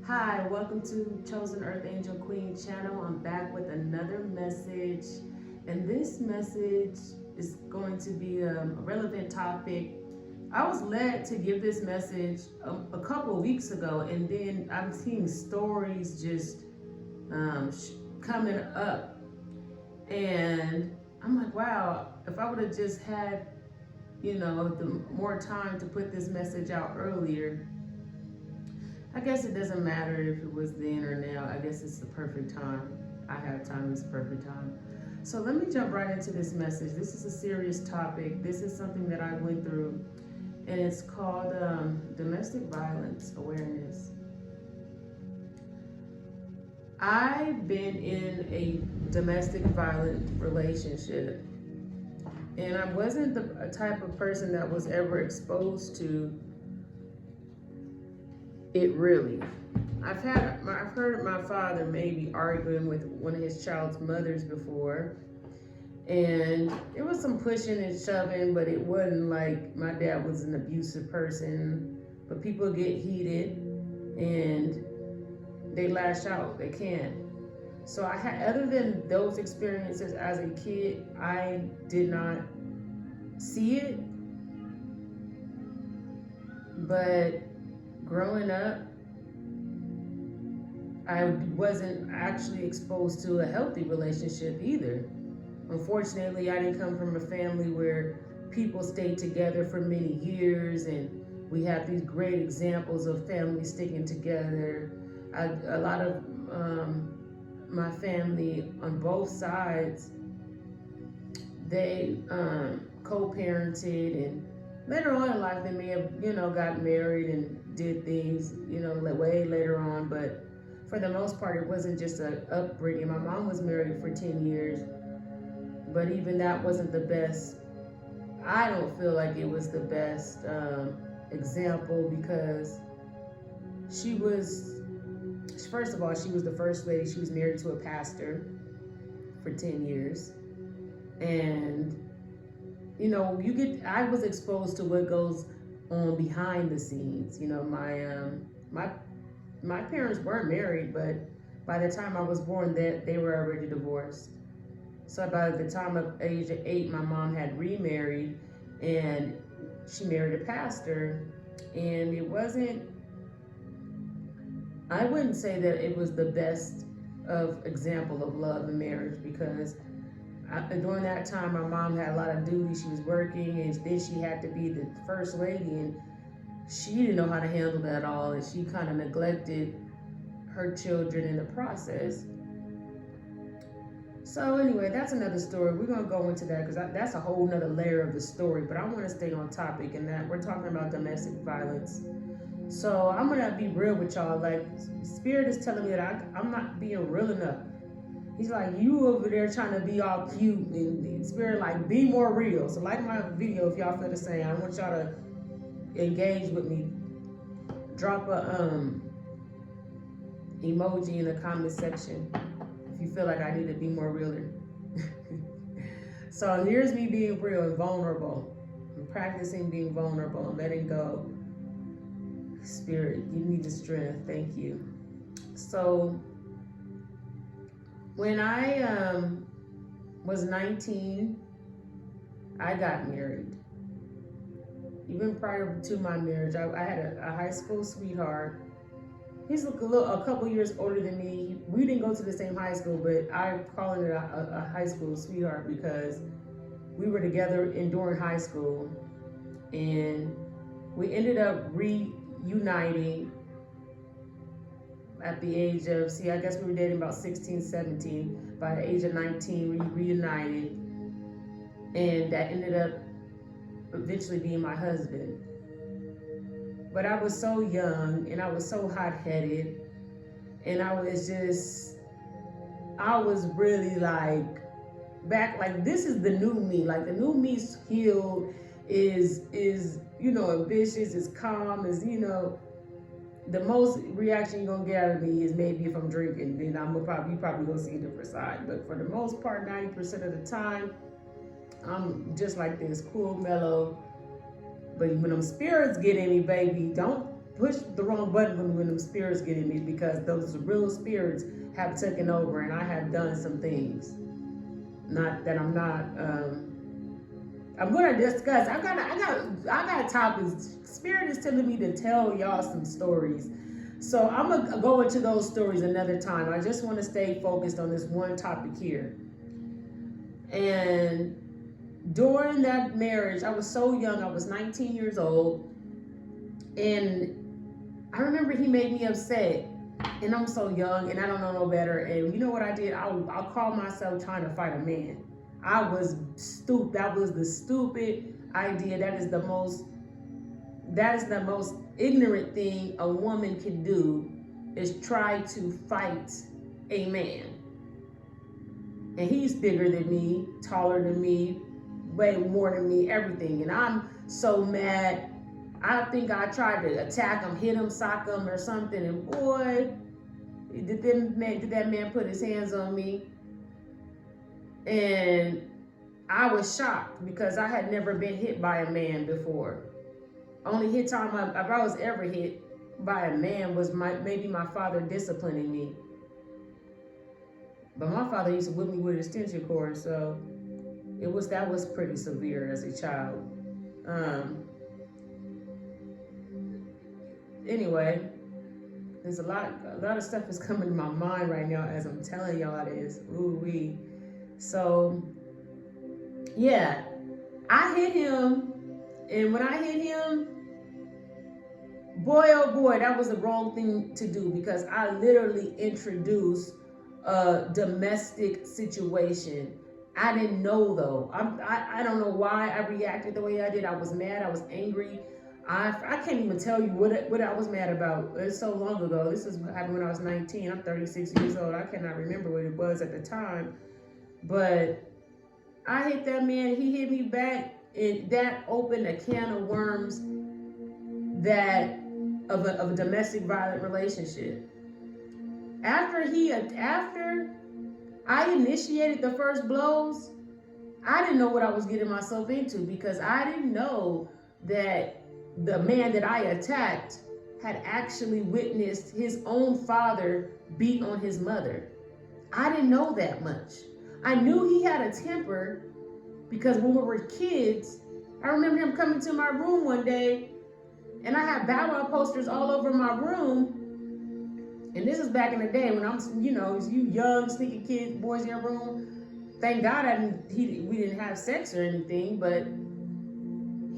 Hi, welcome to Chosen Earth Angel Queen channel. I'm back with another message, and this message is going to be a relevant topic. I was led to give this message a couple of weeks ago, and then I'm seeing stories just coming up, and I'm like, wow, if I would have just had, the more time to put this message out earlier, I guess it doesn't matter if it was then or now. I guess it's the perfect time. I have time, it's the perfect time. So let me jump right into this message. This is a serious topic. This is something that I went through, and it's called domestic violence awareness. I've been in a domestic violent relationship, and I wasn't the type of person that was ever exposed to it really. I've heard my father maybe arguing with one of his child's mothers before, and it was some pushing and shoving, but it wasn't like my dad was an abusive person. But people get heated and they lash out. They can. So I had, other than those experiences as a kid, I did not see it. But growing up, I wasn't actually exposed to a healthy relationship either. Unfortunately, I didn't come from a family where people stayed together for many years, and we have these great examples of families sticking together. A lot of my family on both sides, they co-parented, and later on in life they may have, got married and did things, way later on, but for the most part it wasn't just an upbringing. My mom was married for 10 years, but even that wasn't the best. I don't feel like it was the best example, because she was, first of all, she was the first lady. She was married to a pastor for 10 years. And I was exposed to what goes on behind the scenes. My parents weren't married, but by the time I was born, they were already divorced. So by the time of age 8, my mom had remarried, and she married a pastor. And it wasn't, I wouldn't say that it was the best of example of love and marriage, because during that time, my mom had a lot of duties. She was working, and then she had to be the first lady, and she didn't know how to handle that all, and she kind of neglected her children in the process. So anyway, that's another story. We're gonna go into that, because that's a whole nother layer of the story. But I want to stay on topic, and that we're talking about domestic violence. So I'm gonna be real with y'all. Like, Spirit is telling me that I'm not being real enough. He's like, you over there trying to be all cute, and Spirit like, be more real. So like my video, if y'all feel the same, I want y'all to engage with me. Drop a emoji in the comment section if you feel like I need to be more realer. So here's me being real and vulnerable. I'm practicing being vulnerable and letting go. Spirit, give me the strength. Thank you. So when I was 19, I got married. Even prior to my marriage, I had a high school sweetheart. He's a couple years older than me. We didn't go to the same high school, but I'm calling it a high school sweetheart because we were together during high school, and we ended up reuniting at the age of, I guess we were dating about 16, 17. By the age of 19, we reunited, and that ended up eventually being my husband. But I was so young, and I was so hot-headed, and I was really like, this is the new me. Like, the new me's healed, is ambitious, is calm, is, the most reaction you're gonna get out of me is maybe if I'm drinking, then you probably gonna see a different side. But for the most part, 90% of the time, I'm just like this, cool, mellow. But when them spirits get in me, baby, don't push the wrong button when them spirits get in me, because those real spirits have taken over, and I have done some things. Not that I'm not. I'm gonna discuss. I got topics. Spirit is telling me to tell y'all some stories, so I'm gonna go into those stories another time. I just want to stay focused on this one topic here. And during that marriage, I was so young. I was 19 years old, and I remember he made me upset. And I'm so young, and I don't know no better. And you know what I did? I'll call myself trying to fight a man. I was stupid. That was the stupid idea. That is the most ignorant thing a woman can do, is try to fight a man. And he's bigger than me, taller than me, way more than me, everything. And I'm so mad. I think I tried to attack him, hit him, sock him or something. And boy, did that man put his hands on me. And I was shocked, because I had never been hit by a man before. Only hit time if I was ever hit by a man was maybe my father disciplining me. But my father used to whip me with an extension cord, so that was pretty severe as a child. Anyway, there's a lot of stuff is coming to my mind right now as I'm telling y'all this. Ooh wee. So yeah, I hit him, and when I hit him, boy oh boy, that was the wrong thing to do, because I literally introduced a domestic situation. I didn't know though. I don't know why I reacted the way I did. I was mad. I was angry. I can't even tell you what I was mad about. It's so long ago. This was happened when I was 19. I'm 36 years old. I cannot remember what it was at the time. But I hit that man. He hit me back. That opened a can of worms of a domestic violent relationship. After I initiated the first blows, I didn't know what I was getting myself into, because I didn't know that the man that I attacked had actually witnessed his own father beat on his mother. I didn't know that much. I knew he had a temper, because when we were kids, I remember him coming to my room one day, and I had Bow Wow posters all over my room. And this is back in the day when you young, sneaky kids, boys in your room. Thank God we didn't have sex or anything, but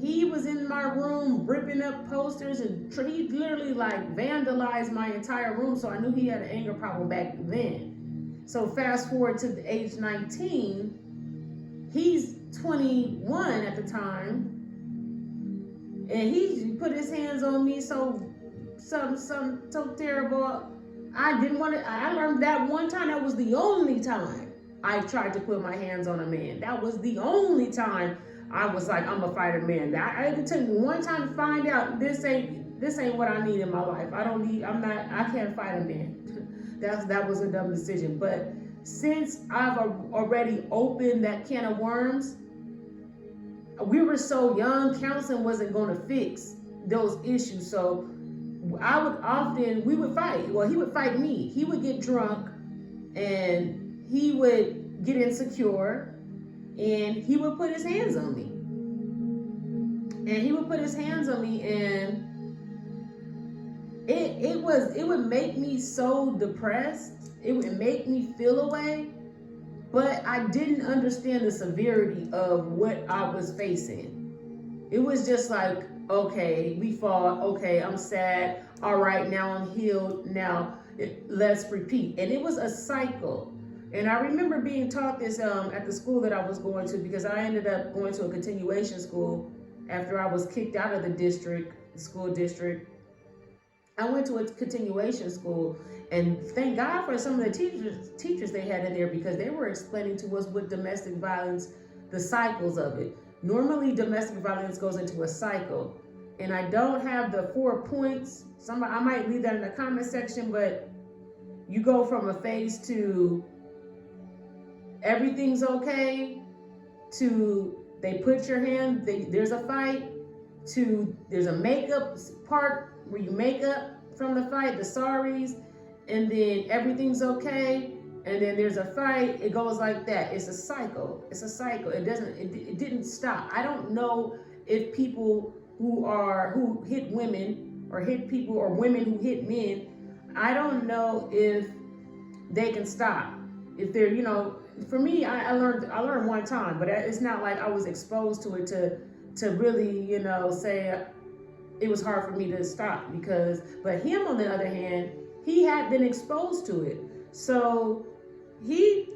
he was in my room ripping up posters, and he literally vandalized my entire room. So I knew he had an anger problem back then. So fast forward to the age 19, he's 21 at the time, and he put his hands on me so terrible. I didn't want to. I learned that one time. That was the only time I tried to put my hands on a man. That was the only time I was like, I'm a fighter man. It took me one time to find out this ain't what I need in my life. I can't fight a man. That was a dumb decision. But since I've already opened that can of worms, we were so young, counseling wasn't going to fix those issues. So we would fight. Well, he would fight me. He would get drunk, and he would get insecure, and he would put his hands on me. And it would make me so depressed. It would make me feel away, but I didn't understand the severity of what I was facing. It was just like, okay, we fought. Okay, I'm sad. All right, now I'm healed. Now let's repeat. And it was a cycle. And I remember being taught this at the school that I was going to, because I ended up going to a continuation school after I was kicked out of the school district. I went to a continuation school, and thank God for some of the teachers they had in there, because they were explaining to us what domestic violence, the cycles of it. Normally, domestic violence goes into a cycle, and I don't have the 4 points. I might leave that in the comment section, but you go from a phase to everything's okay, to they put your hand, there's a fight, to there's a makeup part where you make up from the fight, the saris, and then everything's okay. And then there's a fight. It goes like that. It's a cycle. It's a cycle. It didn't stop. I don't know if people who hit women or hit people or women who hit men, I don't know if they can stop. If they're, for me, I learned one time, but it's not like I was exposed to it to really, say it was hard for me to stop but him on the other hand, he had been exposed to it. So he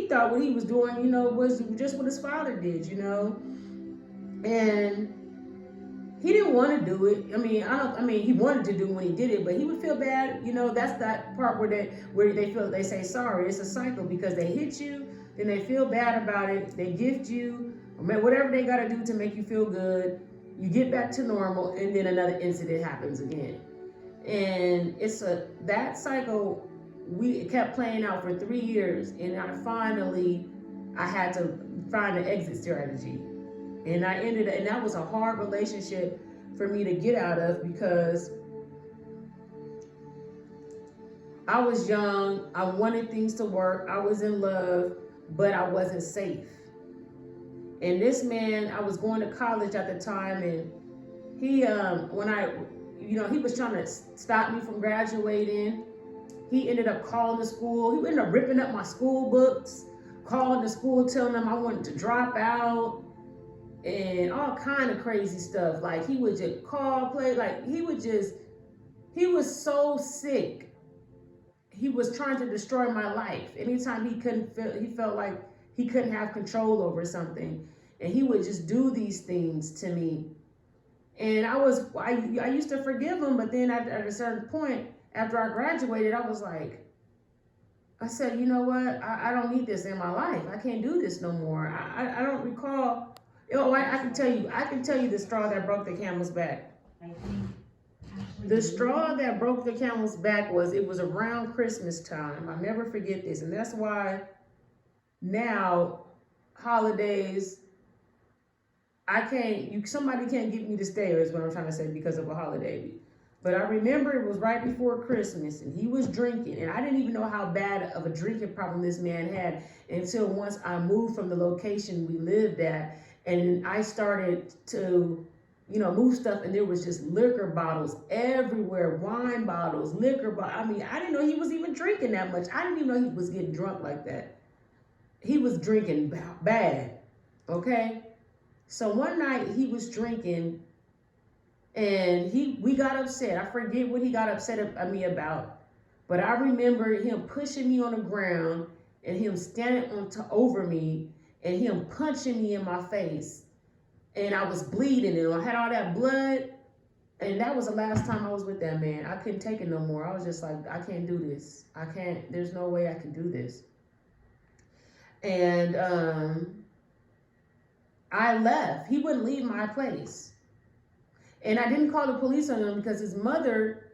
thought what he was doing, was just what his father did, and he didn't want to do it. He wanted to do when he did it, but he would feel bad. That's that part where they say sorry. It's a cycle because they hit you, then they feel bad about it. They gift you, whatever they got to do to make you feel good. You get back to normal, and then another incident happens again. And that cycle. It kept playing out for 3 years, and I had to find an exit strategy. And that was a hard relationship for me to get out of because I was young, I wanted things to work, I was in love, but I wasn't safe. And this man, I was going to college at the time, and he, he was trying to stop me from graduating. He ended up calling the school. He ended up ripping up my school books, calling the school, telling them I wanted to drop out, and all kind of crazy stuff. Like he would just he was so sick. He was trying to destroy my life. Anytime he felt like he couldn't have control over something, and he would just do these things to me. And I used to forgive him, but then at a certain point, after I graduated, I said, you know what? I don't need this in my life. I can't do this no more. I don't recall. I can tell you the straw that broke the camel's back. The straw that broke the camel's back it was around Christmas time. I'll never forget this. And that's why now, holidays, somebody can't get me to stay, is what I'm trying to say, because of a holiday. But I remember it was right before Christmas, and he was drinking, and I didn't even know how bad of a drinking problem this man had until once I moved from the location we lived at, and I started to, move stuff, and there was just liquor bottles everywhere, wine bottles, liquor bottles. I didn't know he was even drinking that much. I didn't even know he was getting drunk like that. He was drinking bad, okay? So one night he was drinking, and we got upset. I forget what he got upset at me about, but I remember him pushing me on the ground and him standing over me and him punching me in my face, and I was bleeding and I had all that blood, and that was the last time I was with that man. I couldn't take it no more. I was just like, I can't do this. There's no way I can do this. And I left. He wouldn't leave my place. And I didn't call the police on him because his mother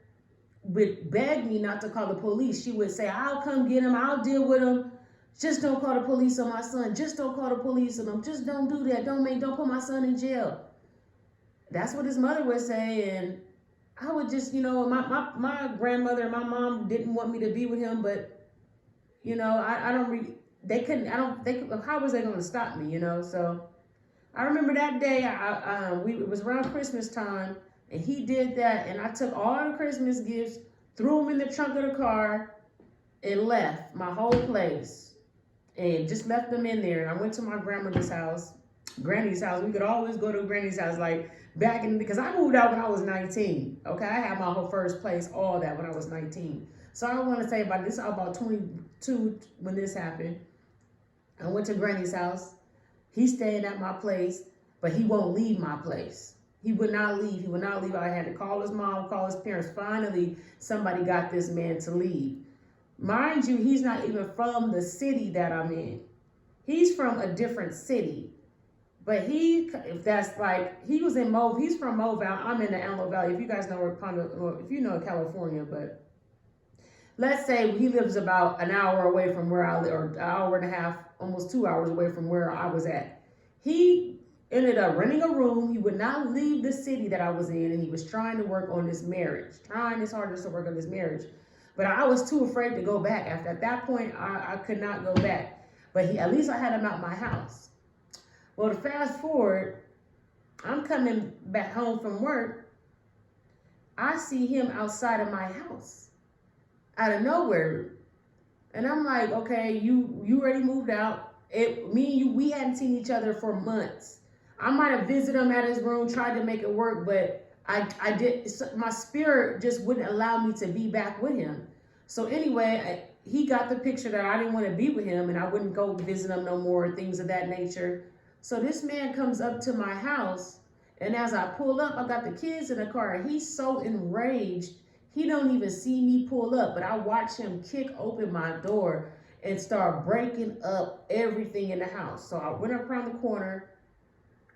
would beg me not to call the police. She would say, I'll come get him. I'll deal with him. Just don't call the police on my son. Just don't call the police on him. Just don't do that. Don't put my son in jail. That's what his mother would say. And I would just, my grandmother and my mom didn't want me to be with him, but, how was they going to stop me, So I remember that day, it was around Christmas time, and he did that, and I took all the Christmas gifts, threw them in the trunk of the car, and left my whole place, and just left them in there. And I went to my grandmother's house, Granny's house. We could always go to Granny's house, because I moved out when I was 19, okay? I had my whole first place, all that, when I was 19. So I want to say about 22 when this happened. I went to Granny's house. He's staying at my place, but he won't leave my place. He would not leave. He would not leave. I had to call his mom, call his parents. Finally, somebody got this man to leave. Mind you, he's not even from the city that I'm in. He's from a different city. But he's from Mo Valley. I'm in the Antelope Valley. If you guys know if you know California, but let's say he lives about an hour away from where I live, or an hour and a half, almost 2 hours away from where I was at. He ended up renting a room. He would not leave the city that I was in, and he was trying to work on this marriage, trying his hardest to work on this marriage. But I was too afraid to go back. After at that point, I could not go back. But at least I had him out my house. Well, to fast forward, I'm coming back home from work. I see him outside of my house, out of nowhere. And I'm like, okay, you already moved out. Me and you, we hadn't seen each other for months. I might have visited him at his room, tried to make it work, but I did. My spirit just wouldn't allow me to be back with him. So anyway, he got the picture that I didn't want to be with him, and I wouldn't go visit him no more, things of that nature. So this man comes up to my house, and as I pull up, I got the kids in the car, and he's so enraged. He don't even see me pull up, but I watch him kick open my door and start breaking up everything in the house. So I went up around the corner,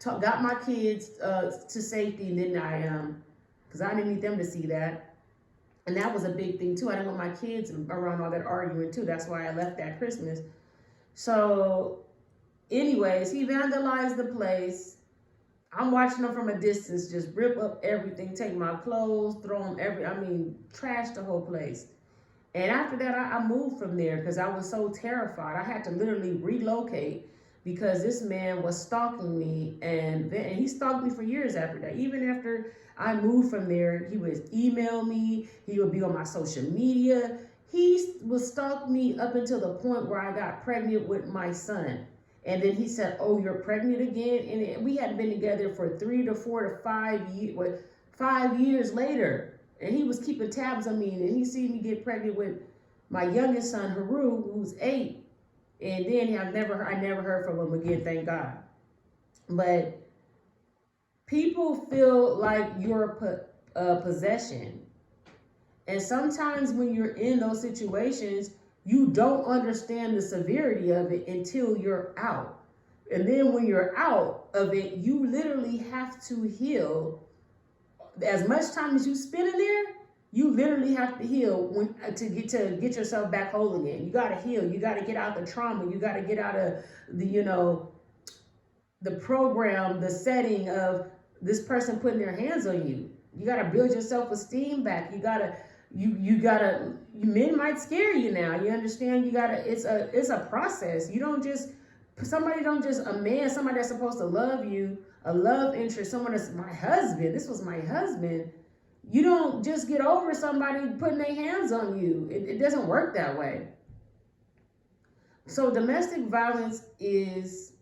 got my kids to safety, and then because I didn't need them to see that. And that was a big thing too. I didn't want my kids around all that arguing too. That's why I left that Christmas. So anyways, he vandalized the place. I'm watching him from a distance, just rip up everything, take my clothes, throw them trash the whole place. And after that, I moved from there because I was so terrified. I had to literally relocate because this man was stalking me, and he stalked me for years after that. Even after I moved from there, he would email me, he would be on my social media. He would stalk me up until the point where I got pregnant with my son. And then he said, oh, you're pregnant again? And we hadn't been together for 3 to 4 to 5 years, 5 years later. And he was keeping tabs on me. And he seen me get pregnant with my youngest son, Haru, who's 8. And then I never heard from him again, thank God. But people feel like you're a possession. And sometimes when you're in those situations, you don't understand the severity of it until you're out. And then when you're out of it, you literally have to heal. As much time as you spend in there, you literally have to heal to get yourself back whole again. You got to heal. You got to get out the trauma. You got to get out of the program, the setting of this person putting their hands on you. You got to build your self-esteem back. Men might scare you now. You understand? It's a process. Somebody that's supposed to love you, a love interest, someone that's my husband. This was my husband. You don't just get over somebody putting their hands on you. It doesn't work that way. So domestic violence is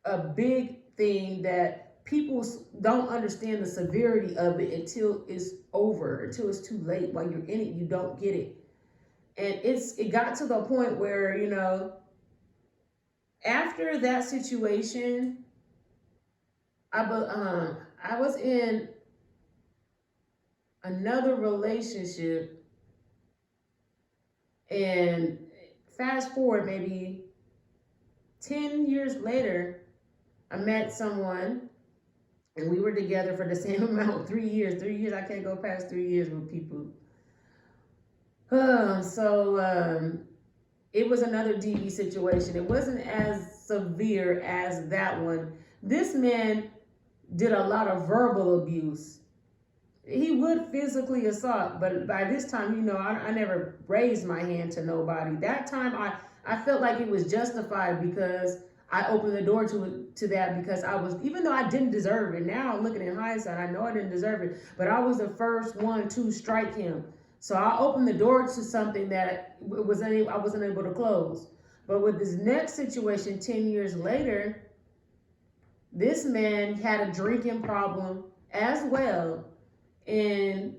a big thing that people don't understand the severity of it until it's over, until it's too late. While you're in it, you don't get it. And it got to the point where, after that situation, I was in another relationship, and fast forward maybe 10 years later, I met someone, and we were together for the same amount, 3 years. 3 years, I can't go past 3 years with people. It was another DV situation. It wasn't as severe as that one. This man did a lot of verbal abuse. He would physically assault, but by this time, I never raised my hand to nobody. That time, I felt like it was justified because I opened the door to that, because even though I didn't deserve it, now looking in hindsight, I know I didn't deserve it, but I was the first one to strike him. So I opened the door to something that I wasn't able to close. But with this next situation, 10 years later, this man had a drinking problem as well. And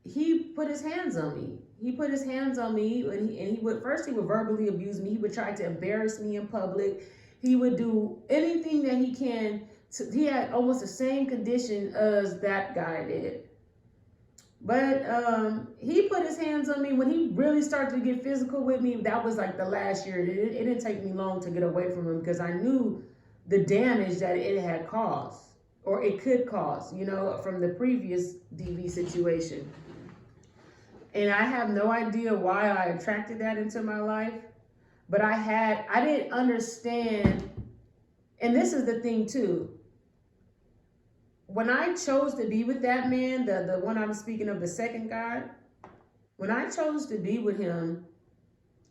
he put his hands on me. And he would verbally abuse me. He would try to embarrass me in public. He would do anything that he can. He had almost the same condition as that guy did. But he put his hands on me when he really started to get physical with me. That was like the last year. It didn't take me long to get away from him because I knew the damage that it had caused, or it could cause, from the previous DV situation. And I have no idea why I attracted that into my life, but I didn't understand And this is the thing too. When I chose to be with that man, the one I'm speaking of, the second guy, when I chose to be with him,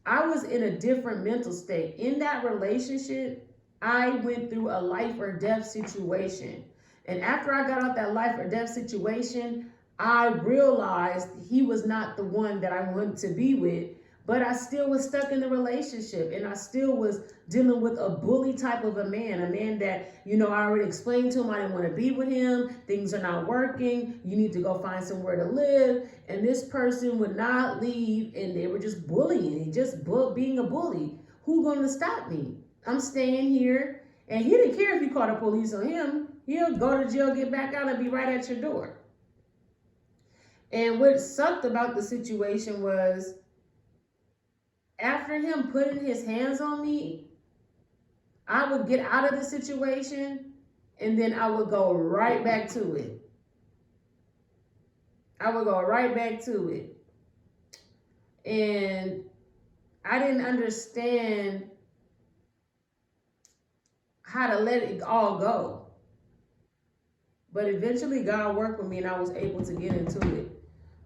I was in a different mental state. In that relationship, I went through a life or death situation. And after I got out that life or death situation, I realized he was not the one that I wanted to be with, but I still was stuck in the relationship, and I still was dealing with a bully type of a man that, I already explained to him I didn't want to be with him. Things are not working. You need to go find somewhere to live. And this person would not leave, and they were just bullying, being a bully. Who gonna stop me? I'm staying here. And he didn't care if you called the police on him. He'll go to jail, get back out, and be right at your door. And what sucked about the situation was, after him putting his hands on me, I would get out of the situation and then I would go right back to it. And I didn't understand how to let it all go. But eventually God worked with me and I was able to get into it.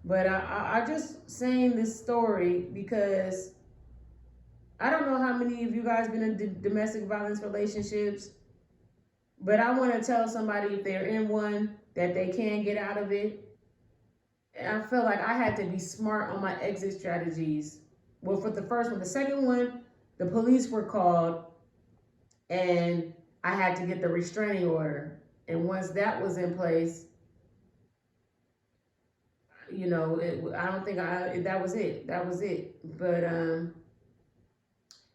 But I just saying this story because I don't know how many of you guys been in domestic violence relationships, but I want to tell somebody if they're in one that they can get out of it. And I feel like I had to be smart on my exit strategies. Well, for the first one, the second one, the police were called and I had to get the restraining order. And once that was in place, I don't think that was it. But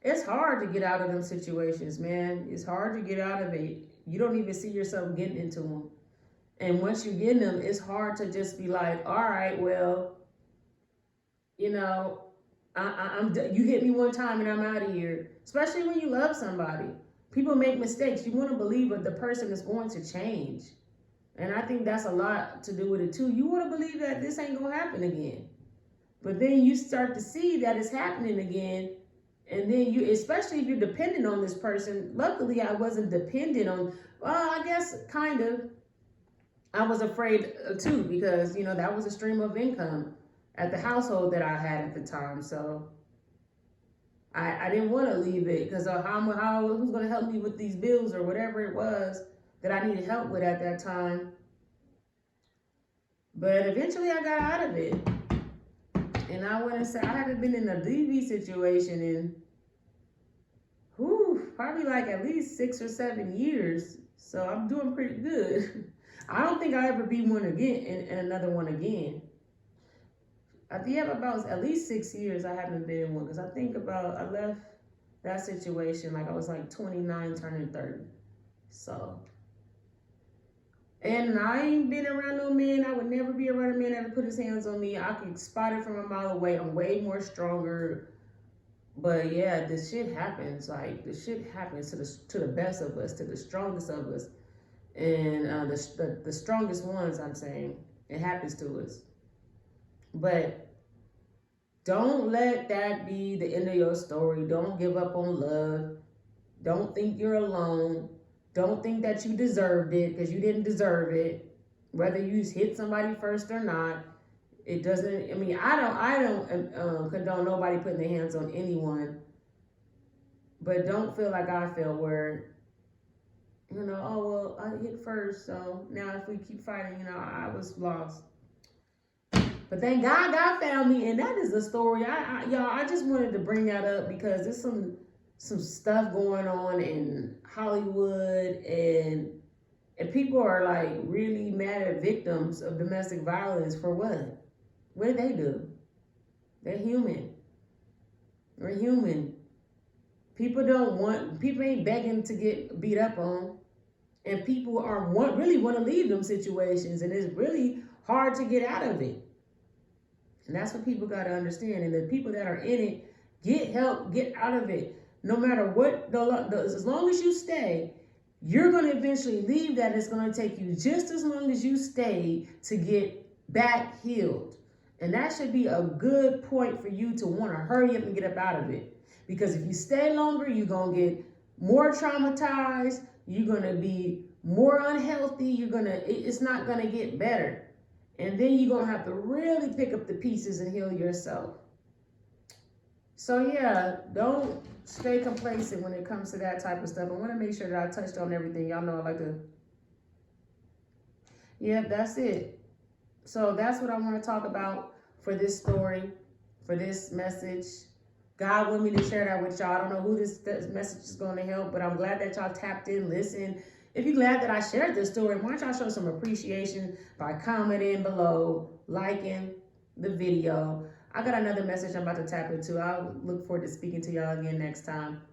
it's hard to get out of them situations, man. It's hard to get out of it. You don't even see yourself getting into them. And once you get in them, it's hard to just be like, all right, well, I'm you hit me one time and I'm out of here. Especially when you love somebody. People make mistakes. You want to believe that the person is going to change. And I think that's a lot to do with it too. You want to believe that this ain't going to happen again. But then you start to see that it's happening again. And then especially if you're dependent on this person. Luckily, I wasn't dependent on, I guess kind of. I was afraid too because, that was a stream of income at the household that I had at the time. So I didn't want to leave it because who's going to help me with these bills or whatever it was that I needed help with at that time. But eventually I got out of it. And I went and said, I haven't been in a DV situation in, probably like at least 6 or 7 years. So I'm doing pretty good. I don't think I'll ever be one again, and another one again. I think about at least 6 years I haven't been in one. Because I left that situation like I was like 29 turning 30. So. And I ain't been around no man. I would never be around a man that would put his hands on me. I could spot it from a mile away. I'm way more stronger. But yeah, this shit happens. Like, this shit happens to the best of us, to the strongest of us. And the strongest ones, I'm saying, it happens to us. But don't let that be the end of your story. Don't give up on love. Don't think you're alone. Don't think that you deserved it, because you didn't deserve it. Whether you hit somebody first or not, it doesn't. I don't condone nobody putting their hands on anyone. But don't feel like I feel where, oh well, I hit first, so now if we keep fighting, I was lost. But thank God, God found me, and that is the story. I just wanted to bring that up because there's some stuff going on in Hollywood, and people are like really mad at victims of domestic violence for what? What did they do? They're human. We're human. People ain't begging to get beat up on, and people really want to leave them situations, and it's really hard to get out of it. And that's what people got to understand. And the people that are in it, get help, get out of it. No matter what, as long as you stay, you're going to eventually leave that. It's going to take you just as long as you stay to get back healed. And that should be a good point for you to want to hurry up and get up out of it. Because if you stay longer, you're going to get more traumatized. you're gonna be more unhealthy. It's not gonna get better. And then you're gonna have to really pick up the pieces and heal yourself. So yeah, don't stay complacent when it comes to that type of stuff. I want to make sure that I touched on everything. Y'all know I like to. Yeah, that's it. So that's what I want to talk about for this story, for this message. God wanted me to share that with y'all. I don't know who this message is going to help, but I'm glad that y'all tapped in, listened. If you're glad that I shared this story, why don't y'all show some appreciation by commenting below, liking the video. I got another message I'm about to tap into. I'll look forward to speaking to y'all again next time.